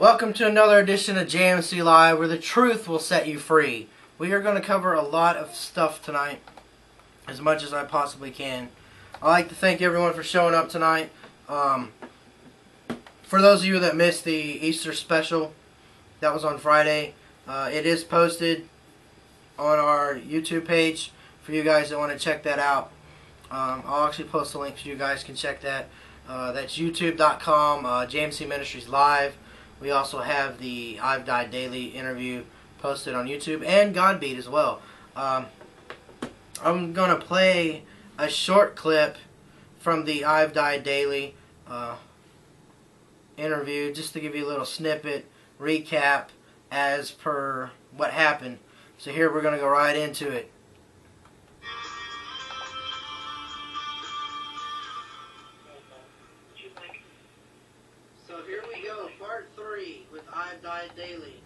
Welcome to another edition of JMC Live, where the truth will set you free. We are going to cover a lot of stuff tonight, as much as I possibly can. I'd like to thank everyone for showing up tonight. For those of you that missed the Easter special, that was on Friday. It is posted on our YouTube page for you guys that want to check that out. I'll actually post a link so you guys can check that. That's youtube.com, JMC Ministries Live. We also have the I've Died Daily interview posted on YouTube, and Godbeat as well. I'm going to play a short clip from the I've Died Daily interview, just to give you a little snippet, recap, as per what happened. So here we're going to go right into it. So here we go, part 3 with I've Died Daily.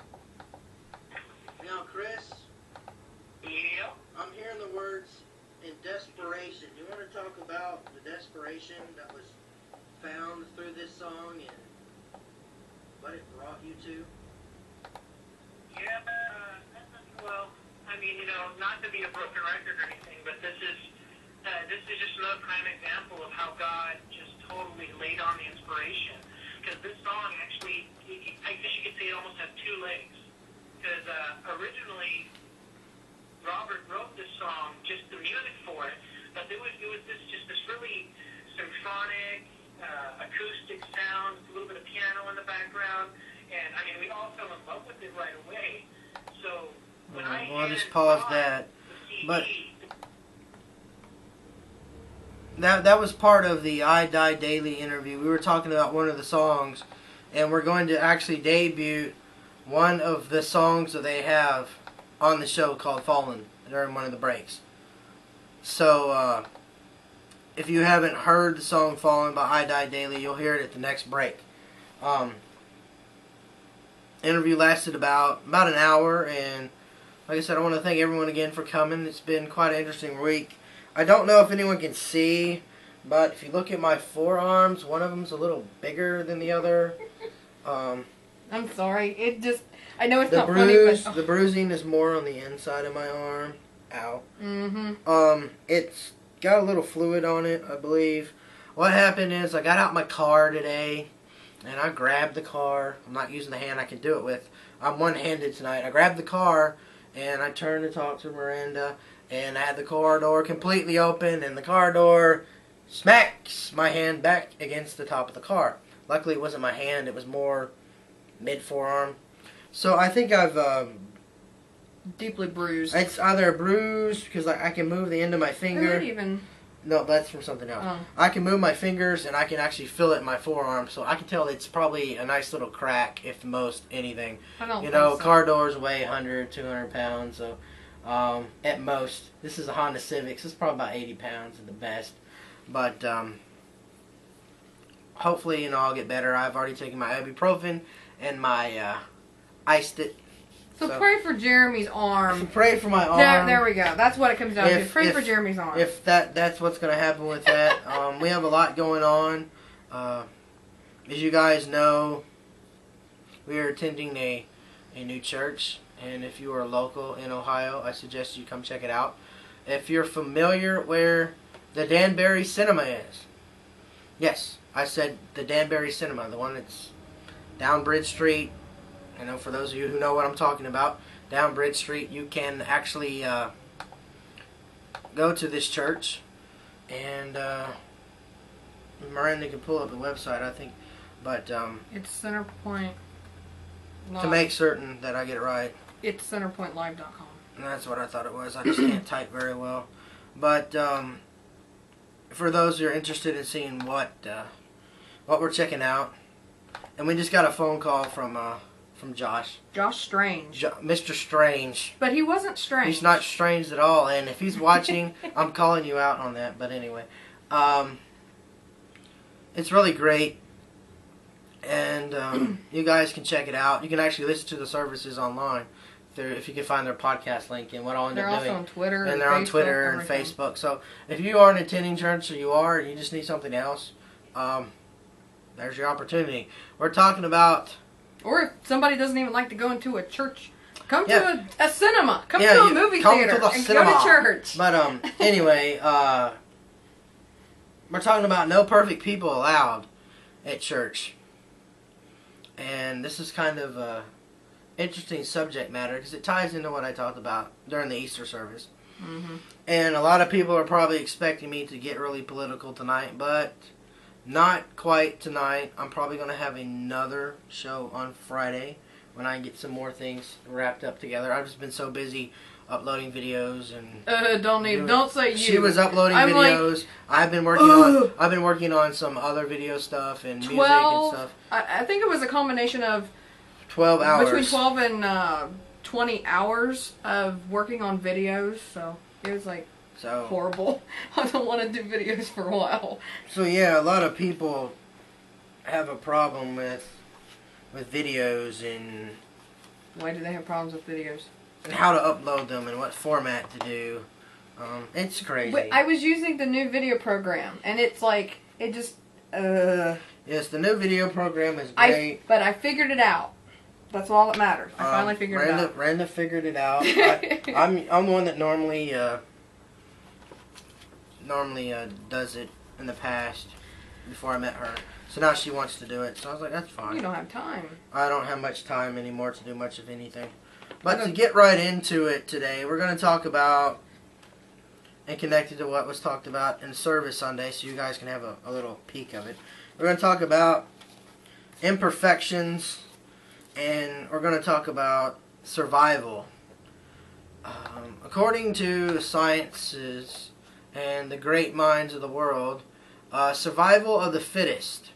Now, Chris, I'm hearing the words in desperation. You want to talk about the desperation that was found through this song and what it brought you to? Yeah, well, I mean, not to be a broken record or anything, but this is just another prime example of how God just totally laid on the inspiration. Because this song actually, I guess you could say it almost has two legs. Because originally, Robert wrote this song, just the music for it, but it was this really symphonic, acoustic sound, a little bit of piano in the background, and I mean, we all fell in love with it right away. So when I'll just pause that. But that was part of the I Die Daily interview. We were talking about one of the songs, and we're going to actually debut one of the songs that they have on the show called Fallen during one of the breaks. So if you haven't heard the song Fallen by I Die Daily, you'll hear it at the next break. Interview lasted about an hour, and like I said, I want to thank everyone again for coming. It's been quite an interesting week. I don't know if anyone can see, but if you look at my forearms, one of them's a little bigger than the other. I'm sorry. I know it's the not funny, but... The bruising is more on the inside of my arm. Ow. Mm-hmm. It's got a little fluid on it, I believe. What happened is I got out my car today, and I grabbed the car. I'm not using the hand I can do it with. I'm one-handed tonight. I grabbed the car, and I turned to talk to Miranda, and I had the car door completely open, and the car door smacks my hand back against the top of the car. Luckily, it wasn't my hand. It was more mid-forearm. So I think I've... deeply bruised. It's either a bruise, because I can move the end of my finger. Even... No, that's from something else. Oh. I can move my fingers, and I can actually feel it in my forearm, so I can tell it's probably a nice little crack, if most anything. I don't You think know, so. car doors weigh 100, 200 pounds, so at most. This is a Honda Civic, so it's probably about 80 pounds at the best. But hopefully, I'll get better. I've already taken my ibuprofen and my iced it. So pray for Jeremy's arm. Pray for my arm. There we go. That's what it comes down to. Pray for Jeremy's arm. If that's what's going to happen with that. We have a lot going on. As you guys know, we are attending a new church. And if you are local in Ohio, I suggest you come check it out. If you're familiar where the Danbury Cinema is. Yes, I said the Danbury Cinema. The one that's down Bridge Street. I know for those of you who know what I'm talking about, down Bridge Street, you can actually go to this church, and Miranda can pull up the website, I think, but it's Centerpoint Live. To make certain that I get it right. It's centerpointlive.com. And that's what I thought it was. I just can't type very well. But for those who are interested in seeing what we're checking out, and we just got a phone call from Josh. Josh Strange. Mr. Strange. But he wasn't strange. He's not strange at all, and if he's watching, I'm calling you out on that. But anyway, it's really great, and you guys can check it out. You can actually listen to the services online if you can find their podcast link, and what I'll end up doing. They're also on Twitter and they're on Twitter and Facebook. So if you aren't attending church, or you are, and you just need something else, there's your opportunity. We're talking about Or if somebody doesn't even like to go into a church, come Yeah. to a cinema. Come Yeah, to a you movie come theater to the and cinema. go to church. But anyway, we're talking about no perfect people allowed at church. And this is kind of a interesting subject matter because it ties into what I talked about during the Easter service. Mm-hmm. And a lot of people are probably expecting me to get really political tonight, but not quite tonight. I'm probably going to have another show on Friday when I get some more things wrapped up together. I've just been so busy uploading videos and Don't say you. She was uploading I'm videos. I've been working on some other video stuff and music and stuff. I think it was a combination of 12 hours. between 12 and 20 hours of working on videos. So it was like horrible. I don't want to do videos for a while. So yeah, a lot of people have a problem with videos and why do they have problems with videos? And how to upload them and what format to do. It's crazy. But I was using the new video program, and it's like, it just, Yes, the new video program is great. But I figured it out. That's all that matters. I finally figured it out. Randa figured it out. I'm the one that normally does it in the past before I met her. So now she wants to do it. So I was like, that's fine. You don't have time. I don't have much time anymore to do much of anything. But to get right into it today, we're going to talk about, and connected to what was talked about in service Sunday, so you guys can have a little peek of it. We're going to talk about imperfections, and we're going to talk about survival. According to sciences and the great minds of the world, survival of the fittest.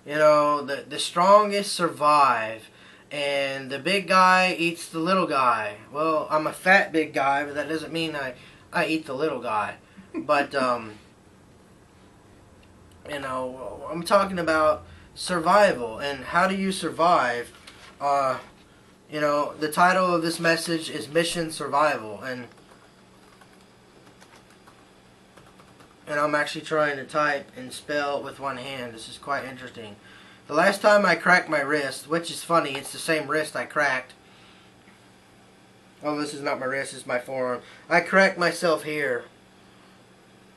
You know, the strongest survive. And the big guy eats the little guy. Well, I'm a fat big guy, but that doesn't mean I eat the little guy. But, you know, I'm talking about survival. And how do you survive? You know, the title of this message is Mission Survival. And I'm actually trying to type and spell with one hand. This is quite interesting. The last time I cracked my wrist, which is funny, it's the same wrist I cracked. Oh, this is not my wrist, it's my forearm. I cracked myself here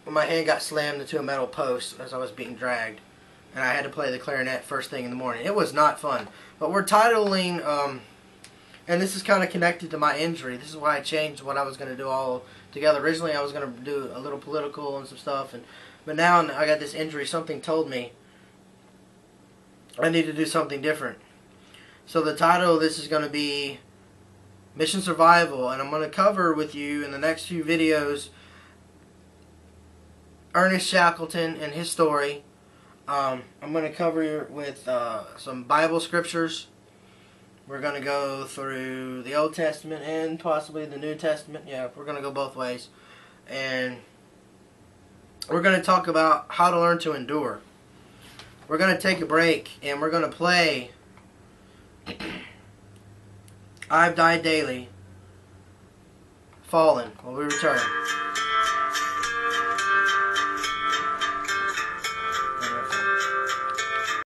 when my hand got slammed into a metal post as I was being dragged. And I had to play the clarinet first thing in the morning. It was not fun. But we're titling, and this is kind of connected to my injury. This is why I changed what I was going to do all together. Originally I was going to do a little political and some stuff. But now I got this injury. Something told me I need to do something different. So the title of this is going to be Mission Survival, and I'm going to cover with you in the next few videos Ernest Shackleton and his story. I'm going to cover with some Bible scriptures. We're going to go through the Old Testament and possibly the New Testament. Yeah, we're going to go both ways. And we're going to talk about how to learn to endure. We're going to take a break, and we're going to play I've Died Daily, Fallen, when we return.